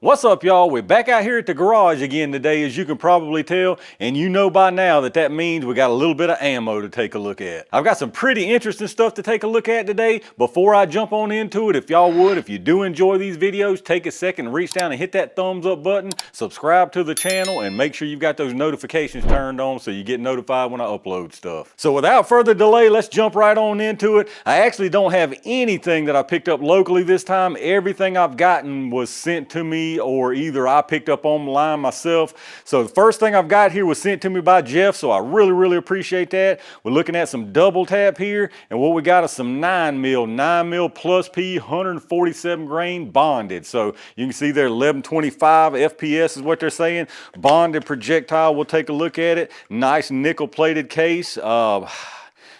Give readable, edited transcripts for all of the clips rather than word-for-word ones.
What's up, y'all? We're back out here at the garage again today, as you can probably tell, and you know by now that that means we got a little bit of ammo to take a look at. I've got some pretty interesting stuff to take a look at today. Before I jump on into it, if y'all would, if you do enjoy these videos, take a second and reach down and hit that thumbs up button, subscribe to the channel, and make sure you've got those notifications turned on so you get notified when I upload stuff. So without further delay, let's jump right on into it. I actually don't have anything that I picked up locally this time. Everything I've gotten was sent to me, or either I picked up online myself. So the first thing I've got here was sent to me by Jeff, so I really appreciate that. We're looking at some double tap here, and what we got is some 9mm plus P 147 grain bonded. So you can see there 1125 FPS is what they're saying. Bonded projectile, we'll take a look at it. Nice nickel plated case.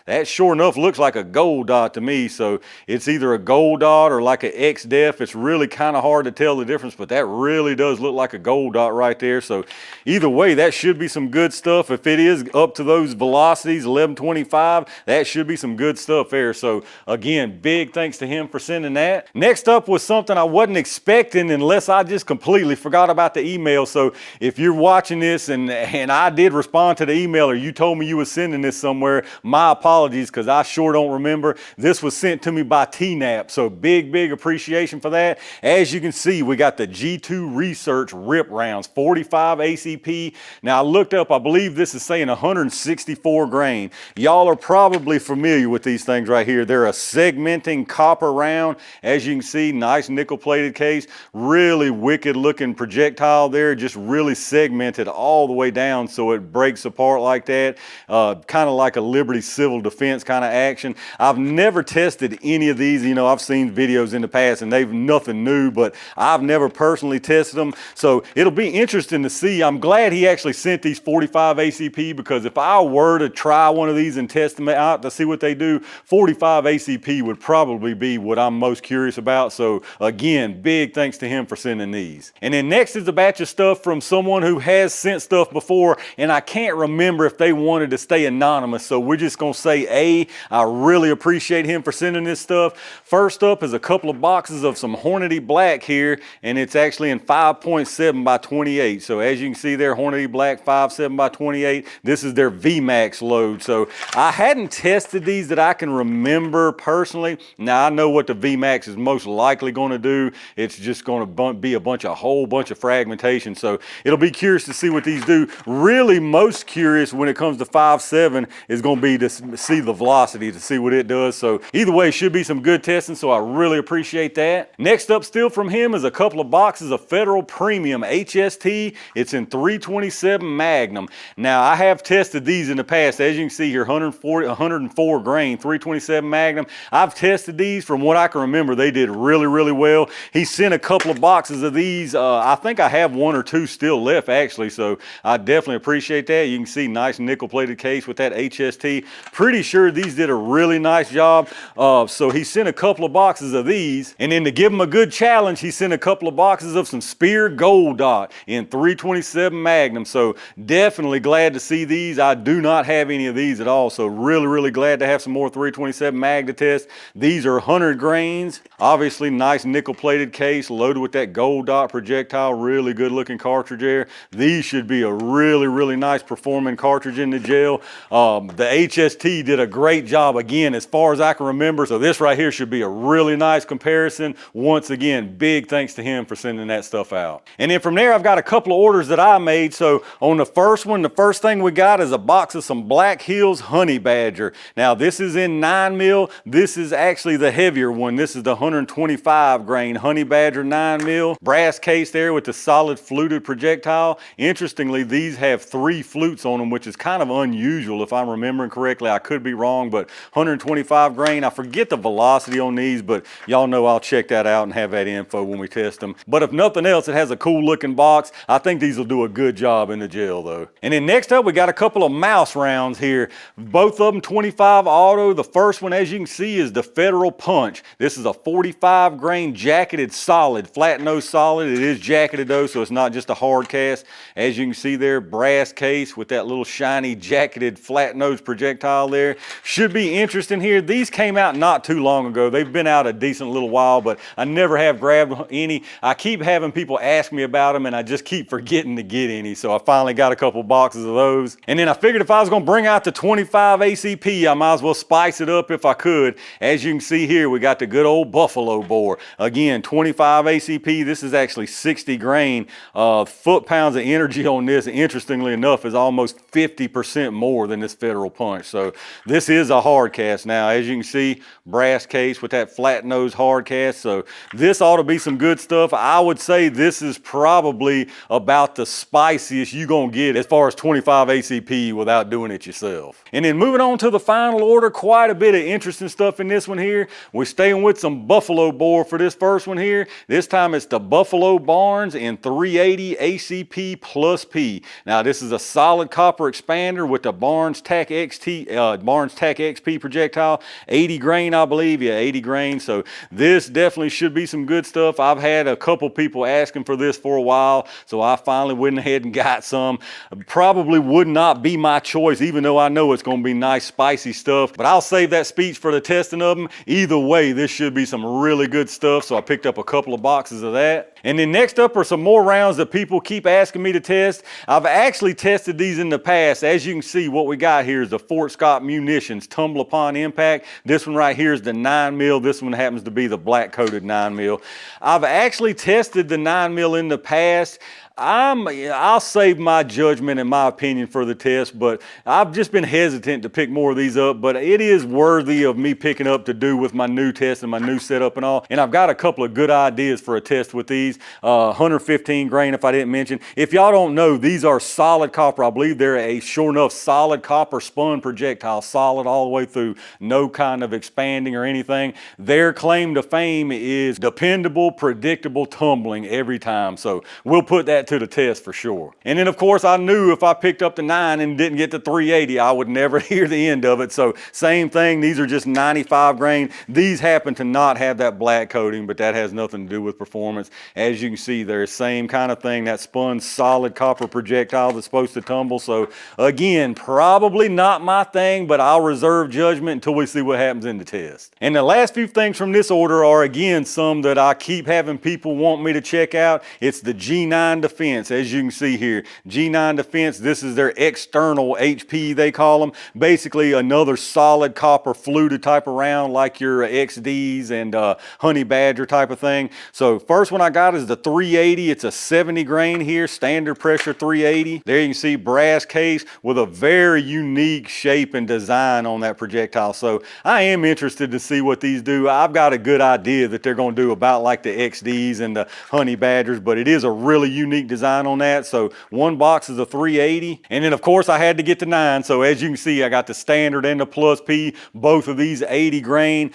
That sure enough looks like a gold dot to me, so it's either a gold dot or like an XDEF. It's really kind of hard to tell the difference, but that really does look like a gold dot right there. So either way, that should be some good stuff. If it is up to those velocities, 1125, that should be some good stuff there. So again, big thanks to him for sending that. Next up was something I wasn't expecting, unless I just completely forgot about the email. So if you're watching this and I did respond to the email, or you told me you were sending this somewhere, my apologies, because I sure don't remember. This was sent to me by TNAP, so big appreciation for that. As you can see, we got the G2 Research RIP rounds, 45 ACP. Now I looked up, I believe this is saying 164 grain. Y'all are probably familiar with these things right here. They're a segmenting copper round. As you can see, nice nickel plated case, really wicked looking projectile there, just really segmented all the way down so it breaks apart like that. Kind of like a Liberty Civil Defense kind of action. I've never tested any of these. You know, I've seen videos in the past and they've nothing new, but I've never personally tested them. So it'll be interesting to see. I'm glad he actually sent these 45 ACP, because if I were to try one of these and test them out to see what they do, 45 ACP would probably be what I'm most curious about. So again, big thanks to him for sending these. And then next is a batch of stuff from someone who has sent stuff before, and I can't remember if they wanted to stay anonymous, so we're just gonna say I really appreciate him for sending this stuff. First up is a couple of boxes of some Hornady Black here, and it's actually in 5.7 by 28. So as you can see there, Hornady Black 5.7 by 28. This is their VMAX load. So I hadn't tested these that I can remember personally. Now I know what the VMAX is most likely going to do. It's just going to be a whole bunch of fragmentation. So it'll be curious to see what these do. Really most curious when it comes to 5.7 is going to be to see the velocity, to see what it does. So either way, should be some good testing, so I really appreciate that. Next up still from him is a couple of boxes of Federal Premium HST. It's in 327 Magnum. Now I have tested these in the past. As you can see here, 104 grain 327 Magnum. I've tested these. From what I can remember, they did really well. He sent a couple of boxes of these. I think I have one or two still left actually, so I definitely appreciate that. You can see nice nickel plated case with that HST. Pretty sure these did a really nice job. So he sent a couple of boxes of these, and then to give him a good challenge, he sent a couple of boxes of some Spear Gold Dot in 327 Magnum. So definitely glad to see these. I do not have any of these at all, so really glad to have some more 327 Mag to test. These are 100 grains. Obviously nice nickel plated case loaded with that Gold Dot projectile. Really good looking cartridge there. These should be a really nice performing cartridge in the gel. The HST did a great job again as far as I can remember, so this right here should be a really nice comparison. Once again, big thanks to him for sending that stuff out. And then from there, I've got a couple of orders that I made. So on the first one, the first thing we got is a box of some Black Hills Honey Badger. Now this is in 9mm. This is actually the heavier one. This is the 125 grain Honey Badger 9mm. Brass case there with the solid fluted projectile. Interestingly, these have 3 flutes on them, which is kind of unusual if I'm remembering correctly. I could be wrong, but 125 grain. I forget the velocity on these, but y'all know I'll check that out and have that info when we test them. But if nothing else, it has a cool looking box. I think these will do a good job in the gel though. And then next up, we got a couple of mouse rounds here. Both of them 25 auto. The first one, as you can see, is the Federal Punch. This is a 45 grain jacketed solid, flat nose solid. It is jacketed though, so it's not just a hard cast. As you can see there, brass case with that little shiny jacketed flat nose projectile there. there. Should be interesting here. These came out not too long ago. They've been out a decent little while, but I never have grabbed any. I keep having people ask me about them and I just keep forgetting to get any. So I finally got a couple boxes of those. And then I figured if I was gonna bring out the 25 ACP, I might as well spice it up if I could. As you can see here, we got the good old buffalo bore. Again, 25 ACP. This is actually 60 grain. Foot-pounds of energy on this, interestingly enough, is almost 50% more than this Federal Punch. So this is a hard cast now. As you can see, brass case with that flat nose hard cast. So this ought to be some good stuff. I would say this is probably about the spiciest you're gonna get as far as 25 ACP without doing it yourself. And then moving on to the final order, quite a bit of interesting stuff in this one here. We're staying with some buffalo bore for this first one here. This time it's the Buffalo Barnes in 380 ACP plus P. Now this is a solid copper expander with the Barnes Tac XP projectile, 80 grain I believe, yeah 80 grain. So this definitely should be some good stuff. I've had a couple people asking for this for a while, so I finally went ahead and got some. Probably would not be my choice, even though I know it's going to be nice spicy stuff, but I'll save that speech for the testing of them. Either way, this should be some really good stuff, so I picked up a couple of boxes of that. And then next up are some more rounds that people keep asking me to test. I've actually tested these in the past. As you can see, what we got here is the Fort Scott Munitions Tumble Upon Impact. This one right here is the 9mm. This one happens to be the black coated 9mm. I've actually tested the 9mm in the past. I'll save my judgment and my opinion for the test, but I've just been hesitant to pick more of these up, but it is worthy of me picking up to do with my new test and my new setup and all. And I've got a couple of good ideas for a test with these. 115 grain, if I didn't mention. If y'all don't know, these are solid copper. I believe they're a sure enough solid copper spun projectile, solid all the way through, no kind of expanding or anything. Their claim to fame is dependable, predictable tumbling every time. So we'll put that to the test for sure. And then of course I knew if I picked up the 9 and didn't get the 380, I would never hear the end of it. So same thing, these are just 95 grain. These happen to not have that black coating, but that has nothing to do with performance. As you can see, they're the same kind of thing, that spun solid copper projectile that's supposed to tumble. So again, probably not my thing, but I'll reserve judgment until we see what happens in the test. And the last few things from this order are again some that I keep having people want me to check out. It's the G9 Defense. As you can see here, G9 Defense, this is their external HP they call them. Basically another solid copper fluted type of round like your XDs and Honey Badger type of thing. So first one I got is the 380. It's a 70 grain here, standard pressure 380. There you can see brass case with a very unique shape and design on that projectile. So I am interested to see what these do. I've got a good idea that they're going to do about like the XDs and the Honey Badgers, but it is a really unique design on that. So one box is a 380, and then of course I had to get the 9. So as you can see, I got the standard and the plus P, both of these 80 grain.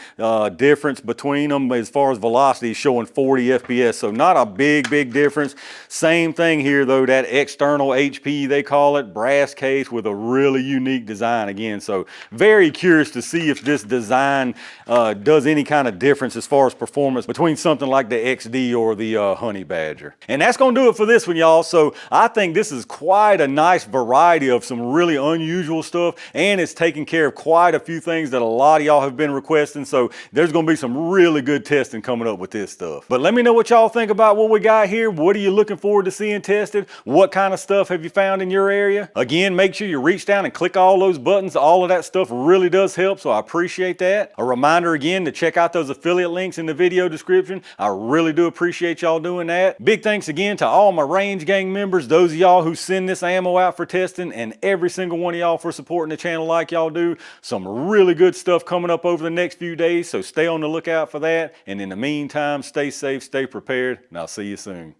Difference between them as far as velocity is showing 40 FPS, so not a big difference. Same thing here though, that external HP they call it, brass case with a really unique design again. So very curious to see if this design does any kind of difference as far as performance between something like the XD or the Honey Badger. And that's gonna do it for this one, y'all. So I think this is quite a nice variety of some really unusual stuff, and it's taking care of quite a few things that a lot of y'all have been requesting. So there's gonna be some really good testing coming up with this stuff. But let me know what y'all think about what we got here. What are you looking forward to seeing tested? What kind of stuff have you found in your area? Again, make sure you reach down and click all those buttons. All of that stuff really does help, so I appreciate that. A reminder again to check out those affiliate links in the video description. I really do appreciate y'all doing that. Big thanks again to all my Range Gang members, those of y'all who send this ammo out for testing, and every single one of y'all for supporting the channel like y'all do. Some really good stuff coming up over the next few days, so stay on the lookout for that. And in the meantime, stay safe, stay prepared, and I'll see you soon.